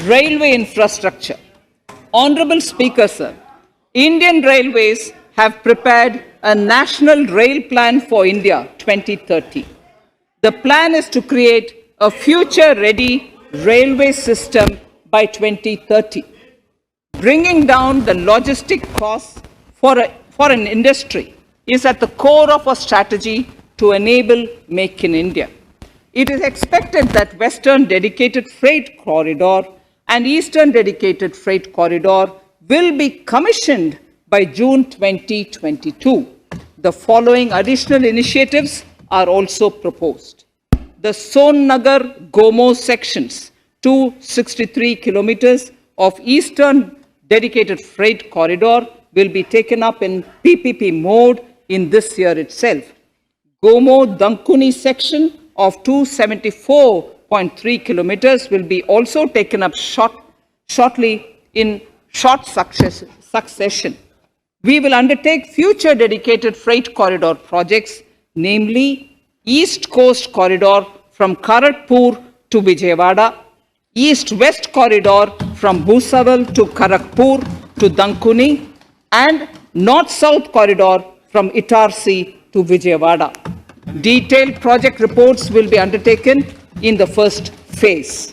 Railway infrastructure. Honorable Speaker, sir, Indian Railways have prepared a National Rail Plan for India 2030. The plan is to create a future-ready railway system by 2030, bringing down the logistic costs for an industry is at the core of our strategy to enable Make in India. It is expected that Western Dedicated Freight Corridor and Eastern Dedicated Freight Corridor will be commissioned by June 2022. The following additional initiatives are also proposed. The Sonnagar Gomoh sections, 263 kilometers of Eastern Dedicated Freight Corridor will be taken up in PPP mode in this year itself. Gomoh-Dankuni section of 274.3 kilometers will be also taken up shortly in short succession. We will undertake future dedicated freight corridor projects, namely East Coast Corridor from Kharagpur to Vijayawada, East-West Corridor from Bhusaval to Kharagpur to Dankuni, and North-South Corridor from Itarsi to Vijayawada. Detailed project reports will be undertaken in the first phase.